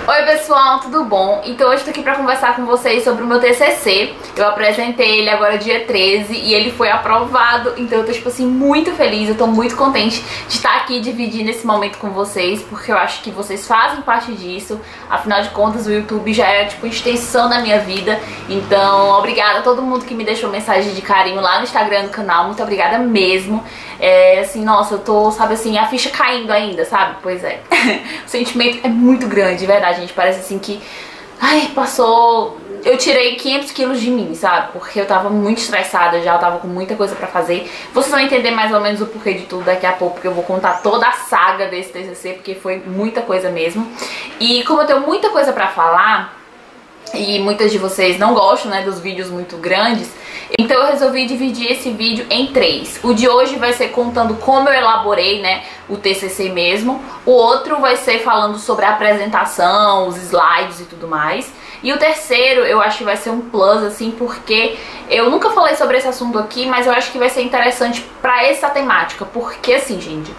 Oi pessoal, tudo bom? Então hoje eu tô aqui pra conversar com vocês sobre o meu TCC. Eu apresentei ele agora dia 13 e ele foi aprovado. Então eu tô tipo assim muito feliz, eu tô muito contente de estar aqui dividindo esse momento com vocês, porque eu acho que vocês fazem parte disso. Afinal de contas o YouTube já é tipo extensão da minha vida. Então obrigada a todo mundo que me deixou mensagem de carinho lá no Instagram do canal. Muito obrigada mesmo. Assim, nossa, eu tô, sabe assim, a ficha caindo ainda, sabe? Pois é. O sentimento é muito grande, de verdade, gente. Parece assim que, ai, passou... Eu tirei 500 quilos de mim, sabe? Porque eu tava muito estressada já, eu tava com muita coisa pra fazer. Vocês vão entender mais ou menos o porquê de tudo daqui a pouco, porque eu vou contar toda a saga desse TCC, porque foi muita coisa mesmo. E como eu tenho muita coisa pra falar, e muitas de vocês não gostam, né, dos vídeos muito grandes, então eu resolvi dividir esse vídeo em 3. O de hoje vai ser contando como eu elaborei, né, o TCC mesmo. O outro vai ser falando sobre a apresentação, os slides e tudo mais. E o terceiro eu acho que vai ser um plus, assim, porque eu nunca falei sobre esse assunto aqui, mas eu acho que vai ser interessante pra essa temática. Porque assim, gente,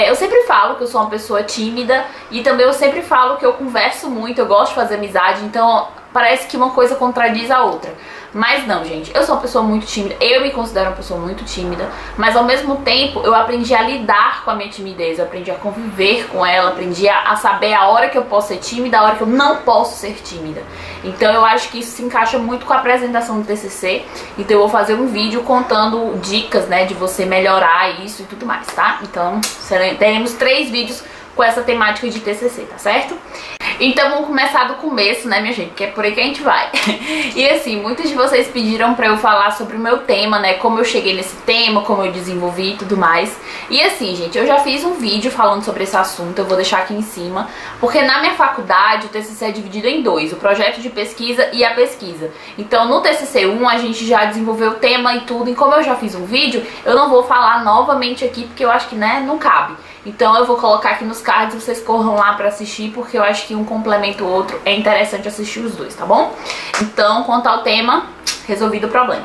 eu sempre falo que eu sou uma pessoa tímida e também eu sempre falo que eu converso muito, eu gosto de fazer amizade, então parece que uma coisa contradiz a outra. Mas não, gente, eu sou uma pessoa muito tímida, eu me considero uma pessoa muito tímida, mas ao mesmo tempo eu aprendi a lidar com a minha timidez, eu aprendi a conviver com ela, aprendi a saber a hora que eu posso ser tímida, a hora que eu não posso ser tímida. Então eu acho que isso se encaixa muito com a apresentação do TCC, então eu vou fazer um vídeo contando dicas, né, de você melhorar isso e tudo mais, tá? Então teremos 3 vídeos com essa temática de TCC, tá certo? Então vamos começar do começo, né, minha gente, que é por aí que a gente vai. E assim, muitos de vocês pediram pra eu falar sobre o meu tema, né, como eu cheguei nesse tema, como eu desenvolvi e tudo mais. E assim, gente, eu já fiz um vídeo falando sobre esse assunto, eu vou deixar aqui em cima, porque na minha faculdade o TCC é dividido em 2, o projeto de pesquisa e a pesquisa. Então no TCC1 a gente já desenvolveu o tema e tudo, e como eu já fiz um vídeo, eu não vou falar novamente aqui, porque eu acho que, né, não cabe. Então eu vou colocar aqui nos cards, vocês corram lá pra assistir, porque eu acho que um complementa o outro, é interessante assistir os dois, tá bom? Então, quanto ao tema, resolvido o problema.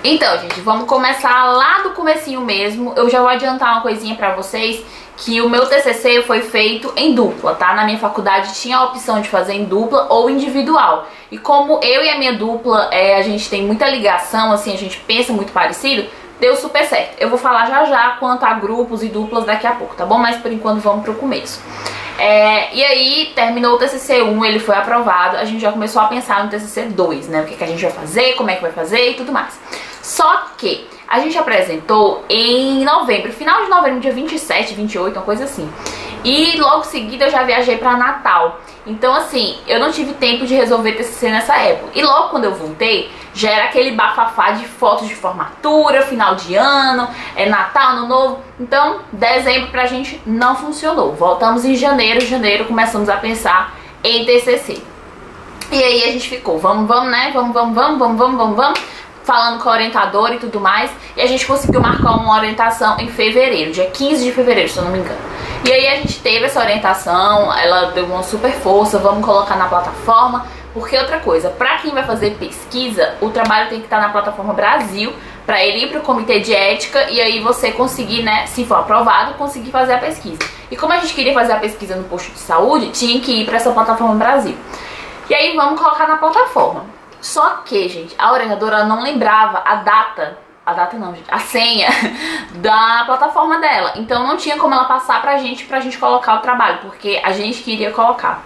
Então, gente, vamos começar lá do comecinho mesmo. Eu já vou adiantar uma coisinha pra vocês, que o meu TCC foi feito em dupla, tá? Na minha faculdade tinha a opção de fazer em dupla ou individual. E como eu e a minha dupla, a gente tem muita ligação, assim, a gente pensa muito parecido, deu super certo. Eu vou falar já já quanto a grupos e duplas daqui a pouco, tá bom? Mas por enquanto vamos pro começo. E aí, terminou o TCC1, ele foi aprovado, a gente já começou a pensar no TCC2, né? O que a gente vai fazer, como é que vai fazer e tudo mais. Só que a gente apresentou em novembro, final de novembro, dia 27, 28, uma coisa assim. E logo em seguida eu já viajei pra Natal. Então assim, eu não tive tempo de resolver TCC nessa época. E logo quando eu voltei, já era aquele bafafá de fotos de formatura, final de ano, Natal, Ano Novo. Então, dezembro pra gente não funcionou. Voltamos em janeiro, começamos a pensar em TCC. E aí a gente ficou, vamos, né? Vamos. Falando com a orientadora e tudo mais. E a gente conseguiu marcar uma orientação em fevereiro, dia 15 de fevereiro, se eu não me engano. E aí a gente teve essa orientação, ela deu uma super força, vamos colocar na plataforma. Porque outra coisa, pra quem vai fazer pesquisa, o trabalho tem que estar na plataforma Brasil, pra ele ir pro comitê de ética e aí você conseguir, né, se for aprovado, conseguir fazer a pesquisa. E como a gente queria fazer a pesquisa no posto de saúde, tinha que ir pra essa plataforma Brasil. E aí vamos colocar na plataforma. Só que, gente, a orientadora não lembrava a senha da plataforma dela. Então não tinha como ela passar pra gente colocar o trabalho, porque a gente queria colocar.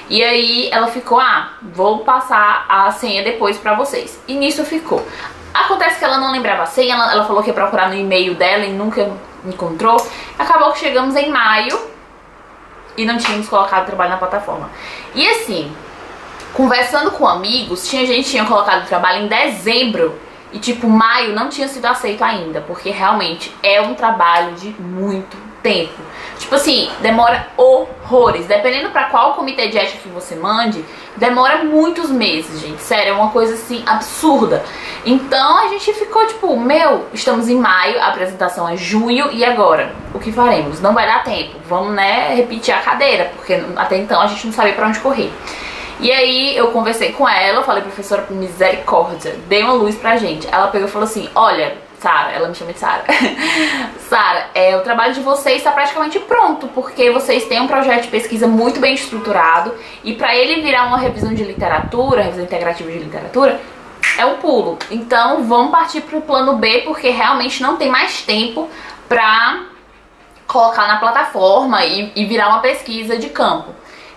E aí ela ficou, vou passar a senha depois pra vocês. E nisso ficou. Acontece que ela não lembrava a senha, ela falou que ia procurar no e-mail dela e nunca encontrou. Acabou que chegamos em maio e não tínhamos colocado o trabalho na plataforma. E assim, conversando com amigos, tinha gente que tinha colocado o trabalho em dezembro e tipo, maio não tinha sido aceito ainda, porque realmente é um trabalho de muito tempo. Tipo assim, demora horrores. Dependendo pra qual comitê de ética que você mande, demora muitos meses, gente. Sério, é uma coisa assim, absurda. Então a gente ficou tipo, estamos em maio, a apresentação é junho, e agora? O que faremos? Não vai dar tempo. Vamos, né, repetir a cadeira, porque até então a gente não sabia pra onde correr. E aí eu conversei com ela, falei, professora, misericórdia, dê uma luz pra gente. Ela pegou e falou assim, olha, Sara, ela me chama de Sara. Sara, o trabalho de vocês está praticamente pronto, porque vocês têm um projeto de pesquisa muito bem estruturado e para ele virar uma revisão de literatura, revisão integrativa de literatura, é um pulo. Então vamos partir para o plano B, porque realmente não tem mais tempo para colocar na plataforma e virar uma pesquisa de campo.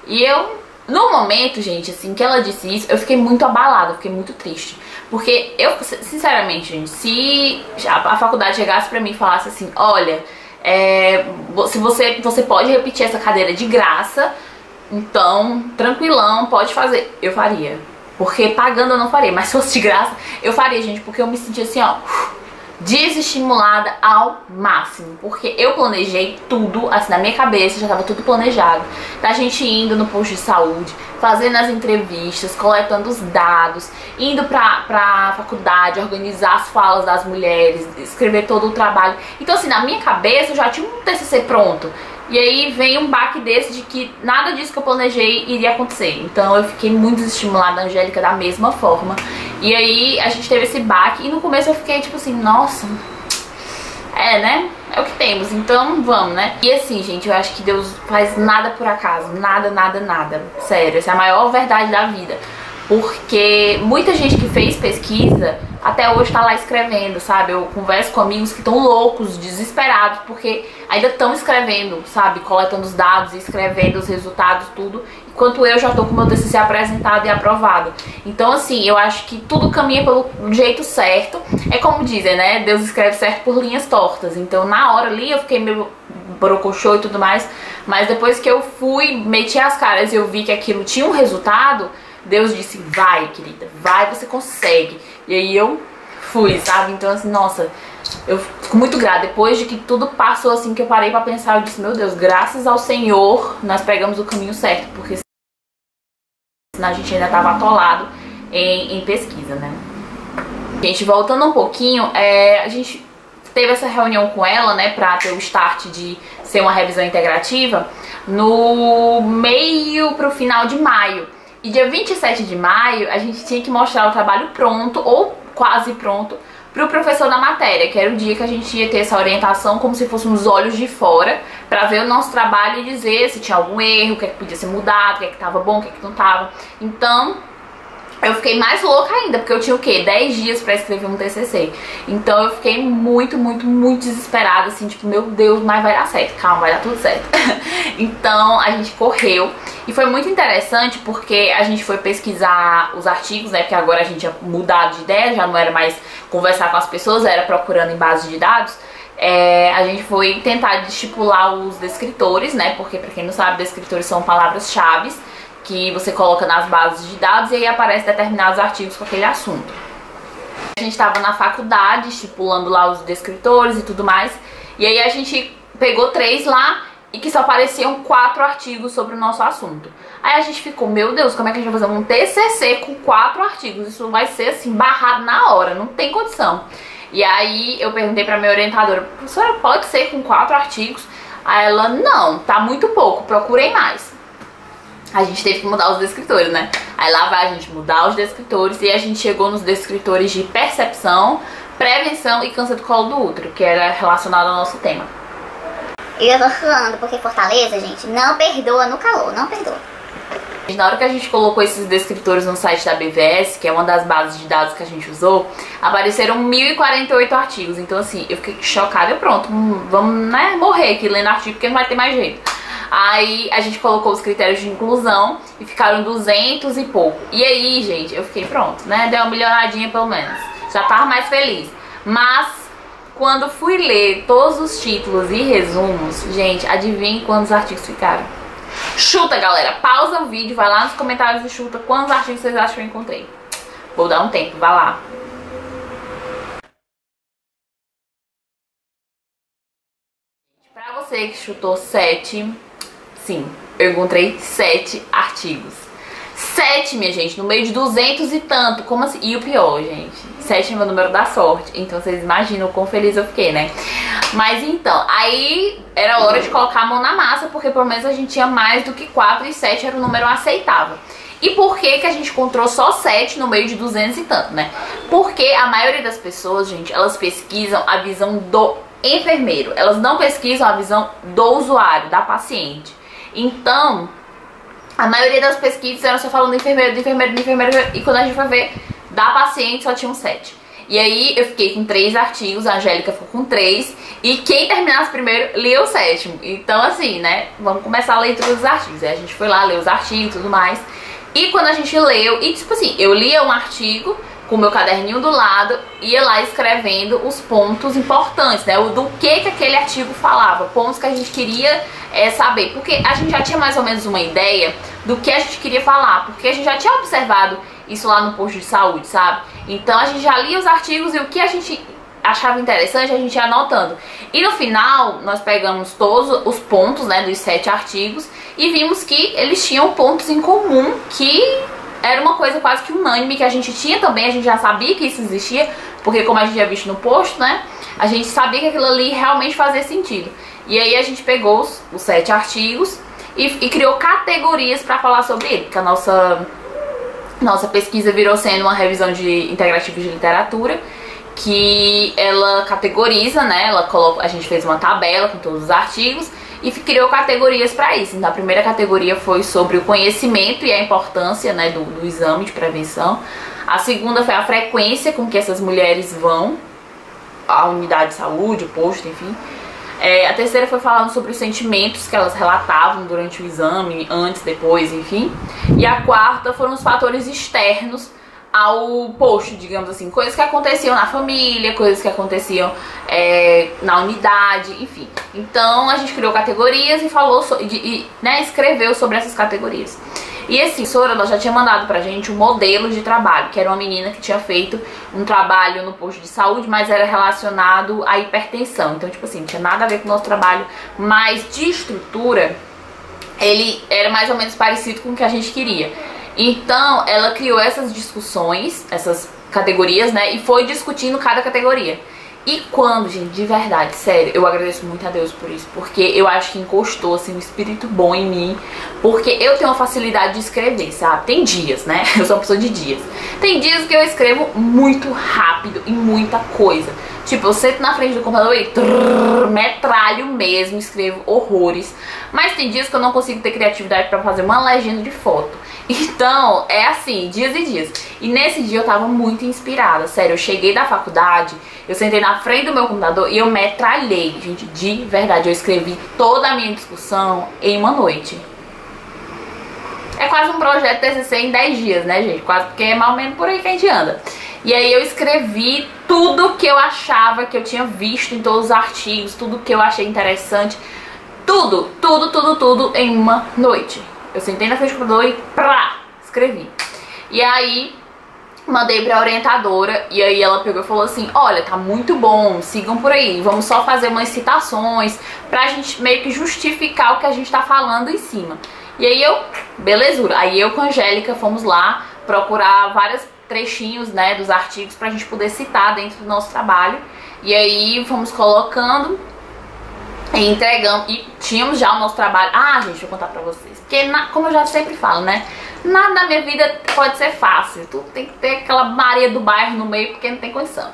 E eu, no momento, gente, assim, que ela disse isso, eu fiquei muito abalada, eu fiquei muito triste. Porque eu, sinceramente, gente, se a faculdade chegasse pra mim e falasse assim, olha, se você pode repetir essa cadeira de graça, então, tranquilão, pode fazer. Eu faria. Porque pagando eu não faria, mas se fosse de graça, eu faria, gente, porque eu me sentia assim, ó, desestimulada ao máximo, porque eu planejei tudo, assim, na minha cabeça já estava tudo planejado, da gente indo no posto de saúde, fazendo as entrevistas, coletando os dados, indo pra faculdade, organizar as falas das mulheres, escrever todo o trabalho. Então, assim, na minha cabeça eu já tinha um TCC pronto. E aí vem um baque desse de que nada disso que eu planejei iria acontecer. Então eu fiquei muito desestimulada, a Angélica da mesma forma. E aí a gente teve esse baque e no começo eu fiquei tipo assim, nossa, né? É o que temos, então vamos, né? E assim, gente, eu acho que Deus faz nada por acaso, nada, nada, nada. Sério, essa é a maior verdade da vida. Porque muita gente que fez pesquisa até hoje tá lá escrevendo, sabe? Eu converso com amigos que estão loucos, desesperados, porque ainda estão escrevendo, sabe? Coletando os dados e escrevendo os resultados, tudo. Enquanto eu já tô com o meu TCC apresentado e aprovado. Então, assim, eu acho que tudo caminha pelo jeito certo. É como dizem, né? Deus escreve certo por linhas tortas. Então, na hora ali, eu fiquei meio borocochô e tudo mais. Mas depois que eu fui, meti as caras e eu vi que aquilo tinha um resultado, Deus disse, vai, querida, vai, você consegue. E aí eu fui, sabe? Então, assim, nossa, eu fico muito grata. Depois de que tudo passou, assim, que eu parei pra pensar, eu disse, meu Deus, graças ao Senhor, nós pegamos o caminho certo. Porque senão a gente ainda tava atolado em pesquisa, né? Gente, voltando um pouquinho, a gente teve essa reunião com ela, né, pra ter o start de ser uma revisão integrativa no meio pro final de maio. E dia 27 de maio, a gente tinha que mostrar o trabalho pronto, ou quase pronto, pro professor da matéria, que era o dia que a gente ia ter essa orientação como se fossem os olhos de fora, pra ver o nosso trabalho e dizer se tinha algum erro, o que é que podia ser mudado, o que é que tava bom, o que é que não tava. Então, eu fiquei mais louca ainda, porque eu tinha o quê? 10 dias pra escrever um TCC. Então eu fiquei muito, muito, muito desesperada, assim, tipo, meu Deus, mas vai dar certo, calma, vai dar tudo certo. Então a gente correu e foi muito interessante porque a gente foi pesquisar os artigos, né, porque agora a gente tinha mudado de ideia, já não era mais conversar com as pessoas, era procurando em base de dados. A gente foi tentar estipular os descritores, né, porque pra quem não sabe, descritores são palavras-chave que você coloca nas bases de dados e aí aparece determinados artigos com aquele assunto. A gente estava na faculdade estipulando lá os descritores e tudo mais, e aí a gente pegou 3 lá e que só apareciam 4 artigos sobre o nosso assunto. Aí a gente ficou, meu Deus, como é que a gente vai fazer um TCC com 4 artigos? Isso vai ser assim, barrado na hora, não tem condição. E aí eu perguntei pra minha orientadora, professora, pode ser com 4 artigos? Aí ela, não, tá muito pouco, procurem mais. A gente teve que mudar os descritores, né? Aí lá vai a gente mudar os descritores e a gente chegou nos descritores de percepção, prevenção e câncer do colo do útero, que era relacionado ao nosso tema. E eu tô falando porque Fortaleza, gente, não perdoa no calor, não perdoa. Na hora que a gente colocou esses descritores no site da BVS, que é uma das bases de dados que a gente usou, apareceram 1048 artigos. Então assim, eu fiquei chocada e pronto, vamos, né, morrer aqui lendo artigo porque não vai ter mais jeito. Aí a gente colocou os critérios de inclusão e ficaram 200 e pouco. E aí, gente, eu fiquei pronto, né? Deu uma melhoradinha pelo menos. Já tava mais feliz. Mas quando fui ler todos os títulos e resumos, gente, adivinhem quantos artigos ficaram? Chuta, galera. Pausa o vídeo, vai lá nos comentários e chuta quantos artigos vocês acham que eu encontrei. Vou dar um tempo, vai lá. Pra você que chutou 7... Sim, eu encontrei 7 artigos. 7, minha gente, no meio de 200 e tanto. Como assim? E o pior, gente, 7 é meu número da sorte. Então vocês imaginam o quão feliz eu fiquei, né? Mas então, aí era hora de colocar a mão na massa, porque pelo menos a gente tinha mais do que 4 e 7 era o número aceitável. E por que que a gente encontrou só 7 no meio de 200 e tanto, né? Porque a maioria das pessoas, gente, elas pesquisam a visão do enfermeiro. Elas não pesquisam a visão do usuário, da paciente. Então, a maioria das pesquisas eram só falando do enfermeiro, e quando a gente foi ver, da paciente só tinham 7. E aí eu fiquei com 3 artigos, a Angélica ficou com 3, e quem terminasse primeiro lia o 7º. Então assim, né, vamos começar a leitura dos artigos. Aí a gente foi lá ler os artigos e tudo mais. E quando a gente leu, e tipo assim, eu lia um artigo com o meu caderninho do lado, ia lá escrevendo os pontos importantes, né, do que aquele artigo falava, pontos que a gente queria saber, porque a gente já tinha mais ou menos uma ideia do que a gente queria falar, porque a gente já tinha observado isso lá no posto de saúde, sabe? Então a gente já lia os artigos e o que a gente achava interessante a gente ia anotando. E no final nós pegamos todos os pontos, né, dos 7 artigos e vimos que eles tinham pontos em comum, que era uma coisa quase que unânime, que a gente tinha também, a gente já sabia que isso existia, porque como a gente já visto no posto, né, a gente sabia que aquilo ali realmente fazia sentido. E aí a gente pegou os 7 artigos e criou categorias para falar sobre ele, porque a nossa pesquisa virou sendo uma revisão de integrativa de literatura, que ela categoriza, né, a gente fez uma tabela com todos os artigos e criou categorias para isso. Então a primeira categoria foi sobre o conhecimento e a importância, né, do exame de prevenção. A segunda foi a frequência com que essas mulheres vão à unidade de saúde, o posto, enfim. A terceira foi falando sobre os sentimentos que elas relatavam durante o exame, antes, depois, enfim. E a quarta foram os fatores externos ao posto, digamos assim, coisas que aconteciam na família, coisas que aconteciam na unidade, enfim. Então a gente criou categorias e falou né, escreveu sobre essas categorias. E a assessora, ela já tinha mandado pra gente um modelo de trabalho, que era uma menina que tinha feito um trabalho no posto de saúde, mas era relacionado à hipertensão. Então, tipo assim, não tinha nada a ver com o nosso trabalho, mas de estrutura, ele era mais ou menos parecido com o que a gente queria. Então, ela criou essas discussões, essas categorias, né, e foi discutindo cada categoria. E quando, gente, de verdade, sério, eu agradeço muito a Deus por isso, porque eu acho que encostou, assim, um espírito bom em mim, porque eu tenho uma facilidade de escrever, sabe? Tem dias, né? Eu sou uma pessoa de dias. Tem dias que eu escrevo muito rápido e muita coisa. Tipo, eu sento na frente do computador e metralho mesmo, escrevo horrores. Mas tem dias que eu não consigo ter criatividade pra fazer uma legenda de foto. Então, é assim, dias e dias. E nesse dia eu tava muito inspirada, sério, eu cheguei da faculdade, eu sentei na frente do meu computador e eu metralhei, gente, de verdade, eu escrevi toda a minha discussão em uma noite. É quase um projeto TCC em 10 dias, né, gente? Quase, porque é mais ou menos por aí que a gente anda. E aí eu escrevi tudo que eu achava que eu tinha visto em todos os artigos, tudo que eu achei interessante, tudo em uma noite. Eu sentei na frente do computador e escrevi. E aí mandei pra orientadora e aí ela pegou e falou assim: olha, tá muito bom, sigam por aí, vamos só fazer umas citações pra gente meio que justificar o que a gente tá falando em cima. E aí belezura, aí eu com a Angélica fomos lá procurar vários trechinhos, né, dos artigos pra gente poder citar dentro do nosso trabalho. E aí fomos colocando e entregamos, e tínhamos já o nosso trabalho. Ah, gente, vou contar pra vocês, porque como eu já sempre falo, né, nada na minha vida pode ser fácil, tudo tem que ter aquela Maria do bairro no meio, porque não tem condição.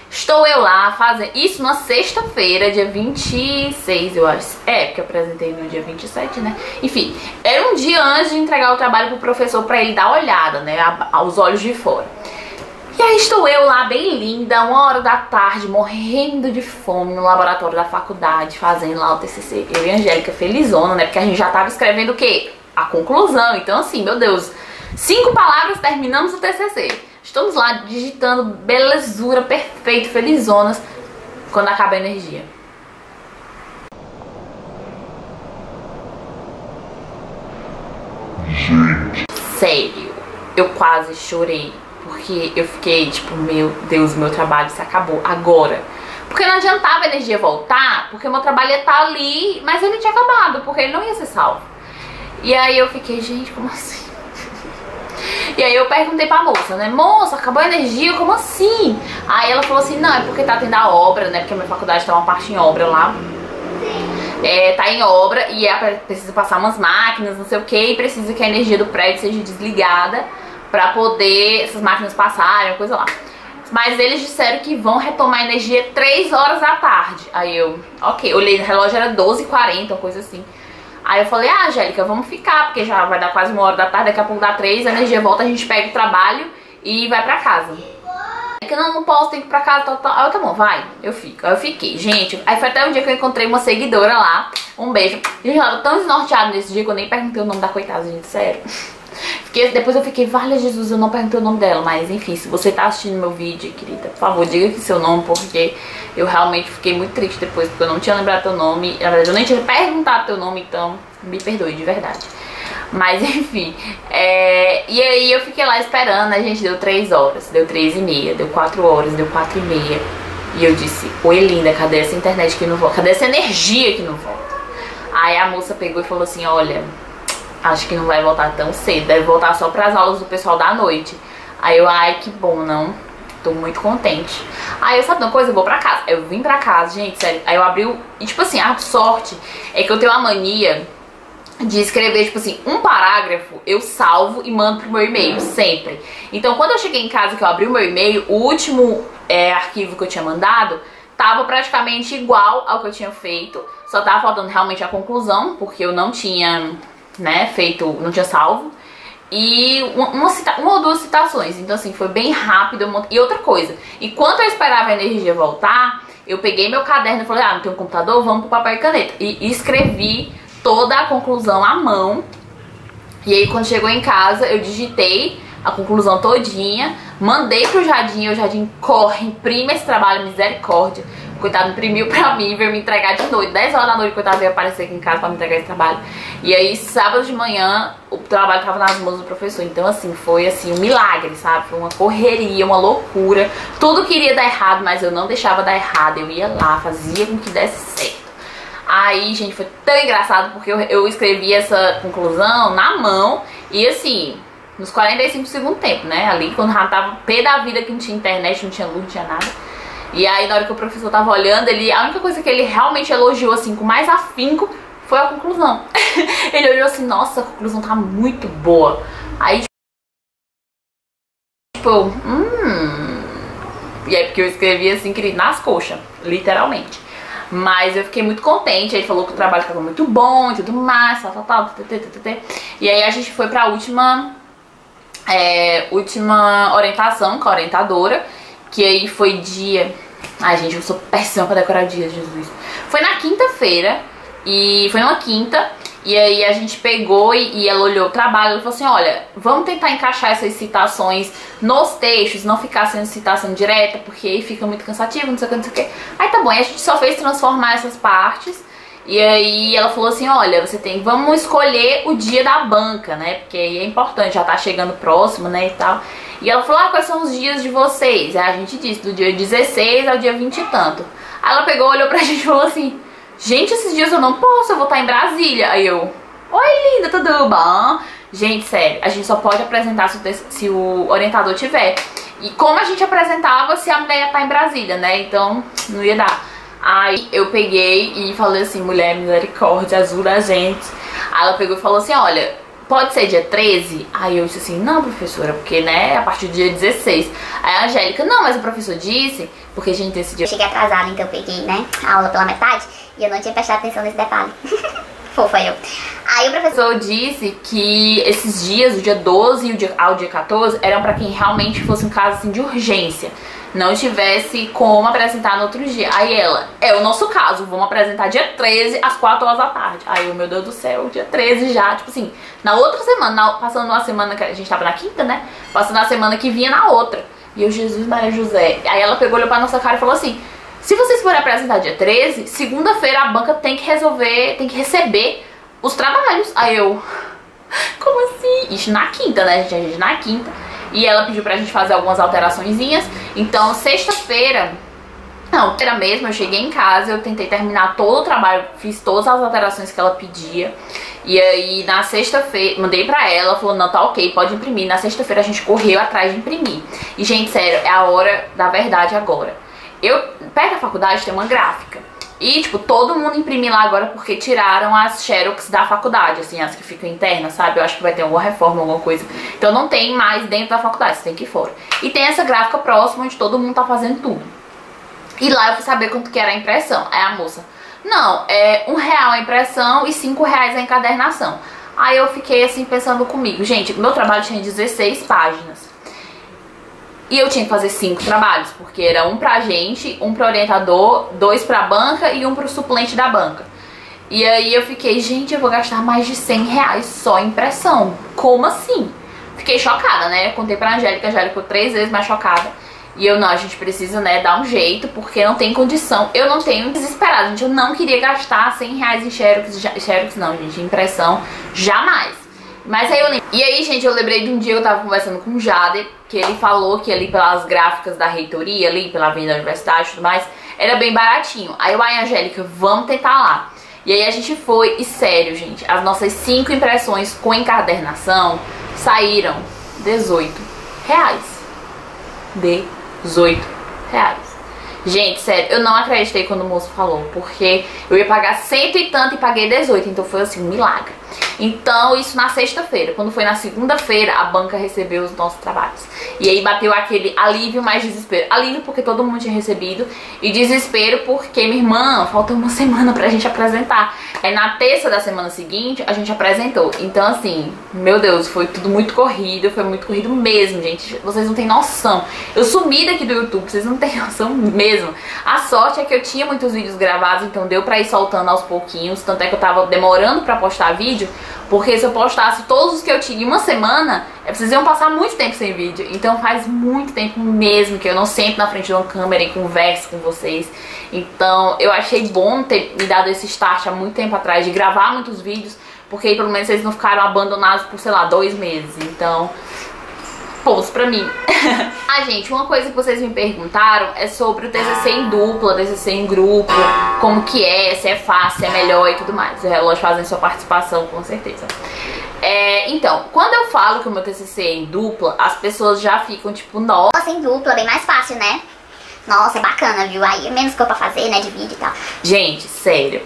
Estou eu lá fazendo isso na sexta-feira, dia 26, eu acho. Porque eu apresentei no dia 27, né? Enfim, era um dia antes de entregar o trabalho pro professor pra ele dar uma olhada, né, aos olhos de fora. E aí estou eu lá, bem linda, 1h da tarde, morrendo de fome no laboratório da faculdade, fazendo lá o TCC. Eu e a Angélica felizona, né? Porque a gente já tava escrevendo o quê? A conclusão. Então assim, meu Deus, 5 palavras, terminamos o TCC. Estamos lá digitando, belezura, perfeito, felizonas, quando acaba a energia. Sério, eu quase chorei. Porque eu fiquei tipo, meu Deus, meu trabalho se acabou agora. Porque não adiantava a energia voltar, porque meu trabalho ia estar ali, mas ele tinha acabado, porque ele não ia ser salvo. E aí eu fiquei, gente, como assim? E aí eu perguntei pra moça, né? Moça, acabou a energia? Como assim? Aí ela falou assim, não, é porque tá tendo a obra, né? Porque a minha faculdade tá uma parte em obra lá. Tá em obra e precisa passar umas máquinas, não sei o que, e precisa que a energia do prédio seja desligada pra poder essas máquinas passarem, coisa lá. Mas eles disseram que vão retomar a energia 3 horas da tarde. Aí eu, ok, olhei no relógio, era 12h40, uma coisa assim. Aí eu falei, ah, Angélica, vamos ficar, porque já vai dar quase 1 hora da tarde, daqui a pouco dá 3, a energia volta, a gente pega o trabalho e vai pra casa. Que não posso, tenho que ir pra casa, tal. Aí eu, tá bom, vai, eu fico. Aí eu fiquei, gente. Aí foi até o dia que eu encontrei uma seguidora lá. Um beijo. Gente, ela tava tão desnorteada nesse dia que eu nem perguntei o nome da coitada, gente, sério. Depois eu fiquei, vale Jesus, eu não perguntei o nome dela. Mas enfim, se você tá assistindo meu vídeo, querida, por favor, diga aqui seu nome, porque eu realmente fiquei muito triste depois, porque eu não tinha lembrado teu nome. Na verdade, eu nem tinha perguntado teu nome, então me perdoe, de verdade. Mas enfim, e aí eu fiquei lá esperando, a gente deu 3 horas, deu 3h30, deu 4 horas, deu 4h30. E eu disse, oi linda, cadê essa internet que não volta? Cadê essa energia que não volta? Aí a moça pegou e falou assim, olha, acho que não vai voltar tão cedo, deve voltar só pras aulas do pessoal da noite. Aí eu, ai que bom, não, tô muito contente. Aí eu, sabe uma coisa, eu vou pra casa. Eu vim pra casa, gente, sério. Aí eu abri e tipo assim, a sorte é que eu tenho uma mania de escrever, tipo assim, um parágrafo, eu salvo e mando pro meu e-mail, sempre. Então, quando eu cheguei em casa, que eu abri o meu e-mail, o último arquivo que eu tinha mandado tava praticamente igual ao que eu tinha feito. Só tava faltando realmente a conclusão, porque eu não tinha, né, feito, não tinha salvo. E uma ou duas citações. Então, assim, foi bem rápido. E outra coisa, enquanto eu esperava a energia voltar, eu peguei meu caderno e falei, ah, não tem um computador? Vamos pro papel e caneta. E escrevi toda a conclusão à mão. E aí quando chegou em casa eu digitei a conclusão todinha, mandei pro Jardim. O Jardim corre, imprime esse trabalho, misericórdia. Coitado, imprimiu pra mim, veio me entregar de noite, 10 horas da noite, coitado, veio aparecer aqui em casa pra me entregar esse trabalho. E aí sábado de manhã o trabalho tava nas mãos do professor. Então assim, foi assim um milagre, sabe? Foi uma correria, uma loucura. Tudo queria dar errado, mas eu não deixava dar errado. Eu ia lá, fazia com que desse certo. Aí, gente, foi tão engraçado porque eu escrevi essa conclusão na mão e assim, nos 45 do segundo tempo, né? Ali, quando já tava pé da vida, que não tinha internet, não tinha luz, não tinha nada. E aí, na hora que o professor tava olhando, a única coisa que ele realmente elogiou, assim, com mais afinco, foi a conclusão. Ele olhou assim, nossa, a conclusão tá muito boa. Aí, tipo, E aí, porque eu escrevi assim, querido, nas coxas, literalmente. Mas eu fiquei muito contente, ele falou que o trabalho estava muito bom e tudo mais, tal. E aí a gente foi pra última orientação com a orientadora, que aí foi dia... Ai, gente, eu sou péssima pra decorar dias, Jesus. Foi na quinta-feira, e foi numa quinta, e aí a gente pegou e ela olhou o trabalho e falou assim, olha, vamos tentar encaixar essas citações nos textos, não ficar sendo citação direta, porque aí fica muito cansativo, não sei o que, não sei o que. Aí tá bom, aí a gente só fez transformar essas partes, e aí ela falou assim, olha, vamos escolher o dia da banca, né, porque aí é importante, já tá chegando próximo, né, e tal. E ela falou, quais são os dias de vocês? Aí a gente disse, do dia 16 ao dia 20 e tanto. Aí ela pegou, olhou pra gente e falou assim, gente, esses dias eu não posso, eu vou estar em Brasília. Aí eu, oi linda, tudo bom? Gente, sério, a gente só pode apresentar se o orientador tiver. E como a gente apresentava se a mulher ia estar em Brasília, né? Então, não ia dar. Aí eu peguei e falei assim, mulher, misericórdia, ajuda a gente. Aí ela pegou e falou assim, olha, pode ser dia 13? Aí eu disse assim, não, professora, porque, né, a partir do dia 16. Aí a Angélica, não, mas o professor disse, porque a gente decidiu... Eu cheguei atrasada, então eu peguei, né, a aula pela metade e eu não tinha prestado atenção nesse detalhe. Fofa eu. Aí o professor disse que esses dias, o dia 12 e ao dia 14, eram pra quem realmente fosse um caso assim de urgência. Não tivesse como apresentar no outro dia. Aí ela, é o nosso caso, vamos apresentar dia 13 às 4 horas da tarde. Aí eu, meu Deus do céu, dia 13 já, tipo assim, na outra semana, passando uma semana que a gente tava na quinta, né? Passando a semana que vinha na outra. E eu, Jesus, Maria José. Aí ela pegou, olhou pra nossa cara e falou assim, se vocês forem apresentar dia 13, segunda-feira a banca tem que receber os trabalhos. Aí eu, como assim? Isso na quinta, né, gente? A gente na quinta. E ela pediu pra gente fazer algumas alteraçõezinhas. Então, sexta-feira, não, era mesmo, eu cheguei em casa, eu tentei terminar todo o trabalho, fiz todas as alterações que ela pedia. E aí na sexta-feira, mandei pra ela, falou, não, tá ok, pode imprimir. Na sexta-feira a gente correu atrás de imprimir. E gente, sério, é a hora da verdade agora. Perto da faculdade tem uma gráfica. E, tipo, todo mundo imprime lá agora porque tiraram as xerox da faculdade, assim, as que ficam internas, sabe? Eu acho que vai ter alguma reforma, alguma coisa. Então não tem mais dentro da faculdade, você tem que ir fora. E tem essa gráfica próxima onde todo mundo tá fazendo tudo. E lá eu fui saber quanto que era a impressão. Aí a moça, não, é R$1 a impressão e R$5 a encadernação. Aí eu fiquei assim pensando comigo, gente, meu trabalho tinha 16 páginas. E eu tinha que fazer 5 trabalhos, porque era um pra gente, um pro orientador, 2 pra banca e um pro suplente da banca. E aí eu fiquei, gente, eu vou gastar mais de R$100 só em impressão. Como assim? Fiquei chocada, né? Contei pra Angélica, a Angélica ficou 3 vezes mais chocada. E eu, não, a gente precisa, né, dar um jeito, porque não tem condição. Eu não tenho desesperado, gente, eu não queria gastar R$100 em xerox não, gente, impressão, jamais. Mas aí eu lembrei. E aí, gente, eu lembrei de um dia que eu tava conversando com o Jader, que ele falou que ali pelas gráficas da reitoria, ali pela avenida da universidade e tudo mais, era bem baratinho. Aí eu, Angélica, vamos tentar lá. E aí a gente foi, e sério, gente, as nossas 5 impressões com encadernação saíram R$18. R$18. Gente, sério, eu não acreditei quando o moço falou, porque eu ia pagar 100 e tanto e paguei 18, então foi assim, um milagre. Então, isso na sexta-feira. Quando foi na segunda-feira, a banca recebeu os nossos trabalhos. E aí bateu aquele alívio mais desespero. Alívio porque todo mundo tinha recebido, e desespero porque, minha irmã, falta uma semana pra gente apresentar. Aí na terça da semana seguinte, a gente apresentou. Então, assim, meu Deus, foi tudo muito corrido, foi muito corrido mesmo, gente. Vocês não têm noção. Eu sumi daqui do YouTube, vocês não têm noção mesmo. A sorte é que eu tinha muitos vídeos gravados, então deu pra ir soltando aos pouquinhos. Tanto é que eu tava demorando pra postar vídeo, porque se eu postasse todos os que eu tinha em uma semana, vocês iam passar muito tempo sem vídeo. Então faz muito tempo mesmo que eu não sento na frente de uma câmera e converso com vocês. Então eu achei bom ter me dado esse start há muito tempo atrás, de gravar muitos vídeos, porque aí pelo menos vocês não ficaram abandonados por, sei lá, 2 meses. Então, pontos pra mim. Ah, gente, uma coisa que vocês me perguntaram é sobre o TCC em dupla, TCC em grupo, como que é, se é fácil, se é melhor e tudo mais. O relógio fazendo sua participação, com certeza. Então, quando eu falo que o meu TCC é em dupla, as pessoas já ficam tipo, nossa, em dupla, bem mais fácil, né? Nossa, é bacana, viu? Aí é menos coisa pra fazer, né, de vídeo e tal. Gente, sério,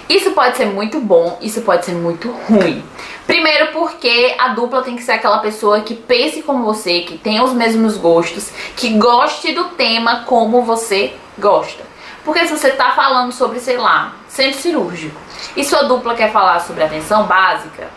isso pode ser muito bom, isso pode ser muito ruim. Primeiro porque a dupla tem que ser aquela pessoa que pense como você, que tenha os mesmos gostos, que goste do tema como você gosta. Porque se você tá falando sobre, sei lá, centro cirúrgico, e sua dupla quer falar sobre atenção básica,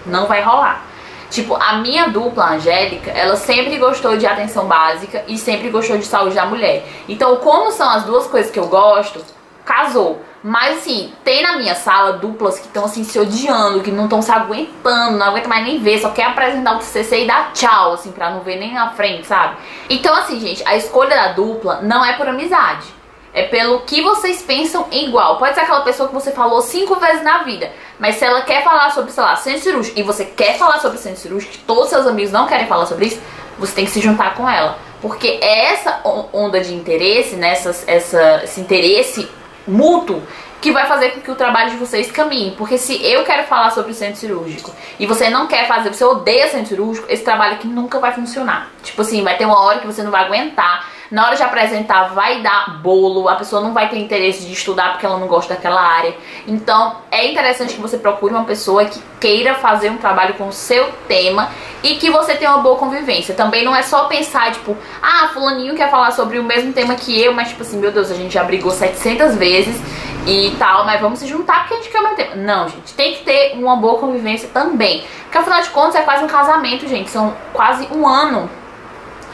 não vai rolar. Tipo, a minha dupla, a Angélica, ela sempre gostou de atenção básica e sempre gostou de saúde da mulher. Então, como são as duas coisas que eu gosto, casou. Mas assim, tem na minha sala duplas que estão assim se odiando, que não estão se aguentando, não aguenta mais nem ver, só quer apresentar o TCC e dar tchau, assim, pra não ver nem na frente, sabe? Então assim, gente, a escolha da dupla não é por amizade, é pelo que vocês pensam igual. Pode ser aquela pessoa que você falou 5 vezes na vida, mas se ela quer falar sobre, sei lá, centro cirúrgico, e você quer falar sobre centro cirúrgico, que todos seus amigos não querem falar sobre isso, você tem que se juntar com ela. Porque é essa onda de interesse, né, esse interesse mútuo que vai fazer com que o trabalho de vocês caminhe. Porque se eu quero falar sobre centro cirúrgico e você não quer fazer, você odeia centro cirúrgico, esse trabalho aqui nunca vai funcionar. Tipo assim, vai ter uma hora que você não vai aguentar, na hora de apresentar vai dar bolo, a pessoa não vai ter interesse de estudar porque ela não gosta daquela área. Então é interessante que você procure uma pessoa que queira fazer um trabalho com o seu tema e que você tenha uma boa convivência. Também não é só pensar, tipo, ah, fulaninho quer falar sobre o mesmo tema que eu, mas tipo assim, meu Deus, a gente já brigou 700 vezes e tal, mas vamos se juntar porque a gente quer o mesmo tema. Não, gente, tem que ter uma boa convivência também, porque afinal de contas é quase um casamento, gente, são quase um ano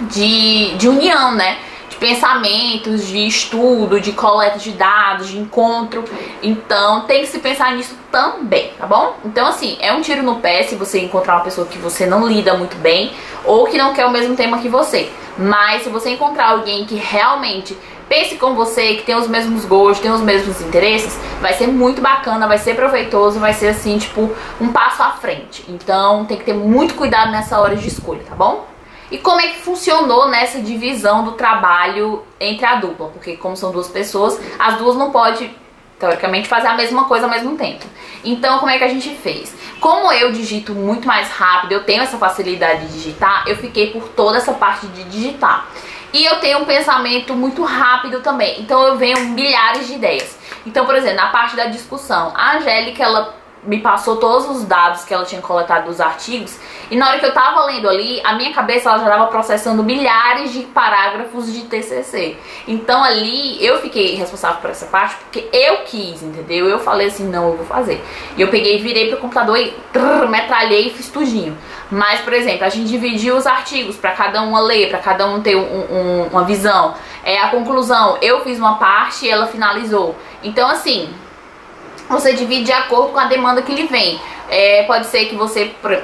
de união, né? De pensamentos, de estudo, de coleta de dados, de encontro. Então tem que se pensar nisso também, tá bom? Então assim, é um tiro no pé se você encontrar uma pessoa que você não lida muito bem ou que não quer o mesmo tema que você. Mas se você encontrar alguém que realmente pense com você, que tem os mesmos gostos, tem os mesmos interesses, vai ser muito bacana, vai ser proveitoso, vai ser assim, tipo, um passo à frente. Então tem que ter muito cuidado nessa hora de escolha, tá bom? E como é que funcionou nessa divisão do trabalho entre a dupla? Porque como são duas pessoas, as duas não podem teoricamente, fazer a mesma coisa ao mesmo tempo. Então, como é que a gente fez? Como eu digito muito mais rápido, eu tenho essa facilidade de digitar, eu fiquei por toda essa parte de digitar. E eu tenho um pensamento muito rápido também, então eu venho milhares de ideias. Então, por exemplo, na parte da discussão, a Angélica, ela me passou todos os dados que ela tinha coletado dos artigos, e na hora que eu tava lendo ali, a minha cabeça ela já tava processando milhares de parágrafos de TCC. Então ali eu fiquei responsável por essa parte porque eu quis, entendeu? Eu falei assim, não, eu vou fazer. E eu peguei, virei pro computador e metralhei e fiz tudinho. Mas, por exemplo, a gente dividiu os artigos para cada uma ler, para cada um ter uma visão. A conclusão, eu fiz uma parte e ela finalizou. Então, assim, você divide de acordo com a demanda que lhe vem. Pode ser que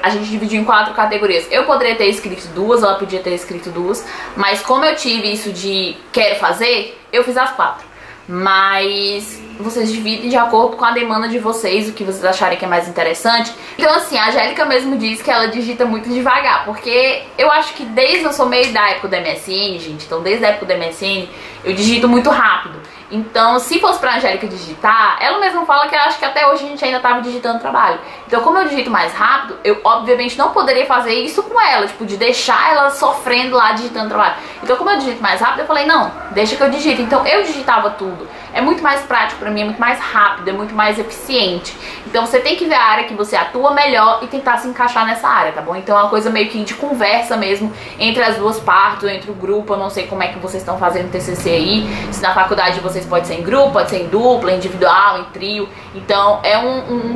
a gente dividiu em 4 categorias. Eu poderia ter escrito 2, ela podia ter escrito 2, mas como eu tive isso de quero fazer, eu fiz as 4. Mas vocês dividem de acordo com a demanda de vocês, o que vocês acharem que é mais interessante. Então assim, a Angélica mesmo diz que ela digita muito devagar, porque eu acho que eu sou meio da época do MSN, gente, então desde a época do MSN eu digito muito rápido. Então, se fosse pra Angélica digitar, ela mesma fala que acho que até hoje a gente ainda tava digitando trabalho. Então, como eu digito mais rápido, eu obviamente não poderia fazer isso com ela, tipo, de deixar ela sofrendo lá digitando trabalho. Então, como eu digito mais rápido, eu falei, não, deixa que eu digito. Então, eu digitava tudo. É muito mais prático pra mim, é muito mais rápido, é muito mais eficiente. Então, você tem que ver a área que você atua melhor e tentar se encaixar nessa área, tá bom? Então, é uma coisa meio que de conversa mesmo entre as duas partes, ou entre o grupo. Eu não sei como é que vocês estão fazendo TCC aí, se na faculdade vocês pode ser em grupo, pode ser em dupla, individual, em trio. Então é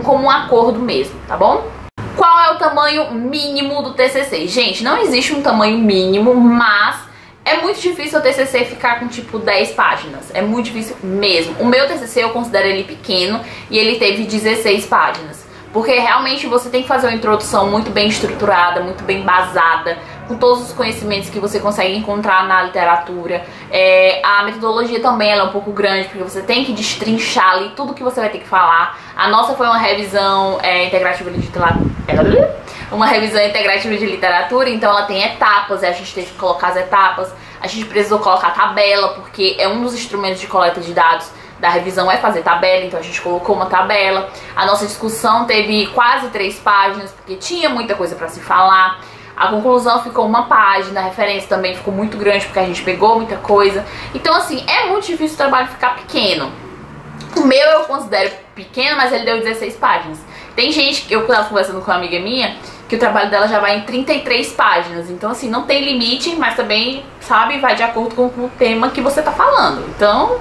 como um acordo mesmo, tá bom? Qual é o tamanho mínimo do TCC? Gente, não existe um tamanho mínimo, mas é muito difícil o TCC ficar com tipo 10 páginas. É muito difícil mesmo. O meu TCC eu considero ele pequeno e ele teve 16 páginas. Porque realmente você tem que fazer uma introdução muito bem estruturada, muito bem embasada, com todos os conhecimentos que você consegue encontrar na literatura. A metodologia também ela é um pouco grande, porque você tem que destrinchar ali tudo que você vai ter que falar. A nossa foi uma revisão integrativa de literatura. Uma revisão integrativa de literatura, então ela tem etapas, e a gente teve que colocar as etapas. A gente precisou colocar tabela, porque é um dos instrumentos de coleta de dados da revisão fazer tabela, então a gente colocou uma tabela. A nossa discussão teve quase 3 páginas, porque tinha muita coisa para se falar. A conclusão ficou 1 página, a referência também ficou muito grande, porque a gente pegou muita coisa. Então assim, é muito difícil o trabalho ficar pequeno. O meu eu considero pequeno, mas ele deu 16 páginas. Tem gente, eu estava conversando com uma amiga minha, que o trabalho dela já vai em 33 páginas. Então assim, não tem limite, mas também, sabe, vai de acordo com o tema que você tá falando. Então,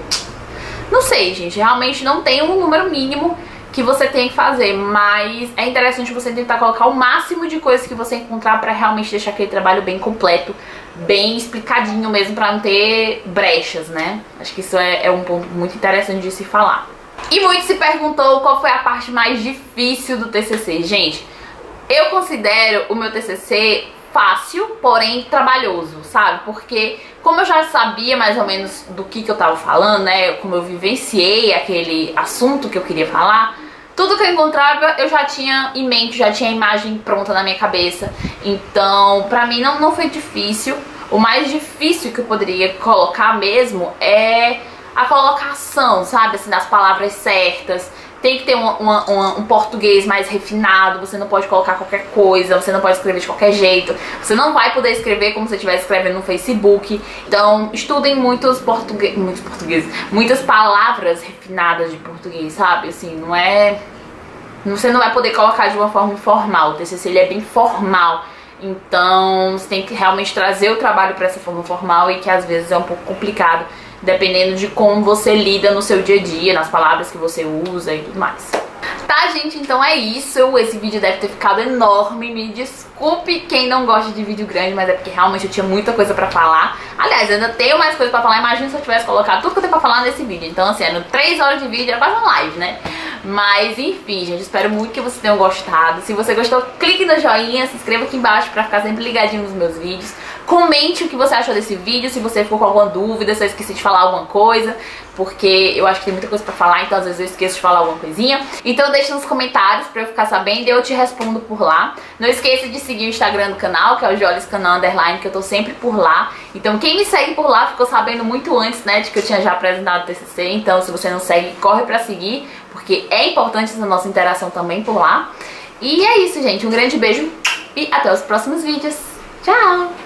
não sei, gente, realmente não tem um número mínimo que você tem que fazer, mas é interessante você tentar colocar o máximo de coisas que você encontrar pra realmente deixar aquele trabalho bem completo, bem explicadinho mesmo, pra não ter brechas, né? Acho que isso é um ponto muito interessante de se falar. E muito se perguntou qual foi a parte mais difícil do TCC. Gente, eu considero o meu TCC fácil, porém trabalhoso, sabe? Porque como eu já sabia mais ou menos do que eu tava falando, né? Como eu vivenciei aquele assunto que eu queria falar, tudo que eu encontrava eu já tinha em mente, já tinha a imagem pronta na minha cabeça. Então, pra mim não foi difícil. O mais difícil que eu poderia colocar mesmo é a colocação, sabe? Assim, das palavras certas. Tem que ter um português mais refinado, você não pode colocar qualquer coisa, você não pode escrever de qualquer jeito, você não vai poder escrever como se estivesse escrevendo no Facebook. Então, estudem muitas palavras refinadas de português, sabe? Assim, você não vai poder colocar de uma forma informal. O TCC ele é bem formal. Então, você tem que realmente trazer o trabalho para essa forma formal, e que às vezes é um pouco complicado, dependendo de como você lida no seu dia a dia, nas palavras que você usa e tudo mais. Tá, gente? Então é isso. Esse vídeo deve ter ficado enorme. Me desculpe quem não gosta de vídeo grande, mas é porque realmente eu tinha muita coisa pra falar. Aliás, eu ainda tenho mais coisa pra falar. Imagina se eu tivesse colocado tudo que eu tenho pra falar nesse vídeo. Então, assim, eram 3 horas de vídeo, era quase uma live, né? Mas, enfim, gente, espero muito que vocês tenham gostado. Se você gostou, clique no joinha, se inscreva aqui embaixo pra ficar sempre ligadinho nos meus vídeos. Comente o que você achou desse vídeo, se você ficou com alguma dúvida, se eu esqueci de falar alguma coisa. porque eu acho que tem muita coisa pra falar, então às vezes eu esqueço de falar alguma coisinha. Então deixa nos comentários pra eu ficar sabendo e eu te respondo por lá. Não esqueça de seguir o Instagram do canal, que é o JolisCanal_, que eu tô sempre por lá. Então quem me segue por lá ficou sabendo muito antes, né, de que eu tinha já apresentado o TCC. Então se você não segue, corre pra seguir, porque é importante essa nossa interação também por lá. E é isso, gente. Um grande beijo e até os próximos vídeos. Tchau!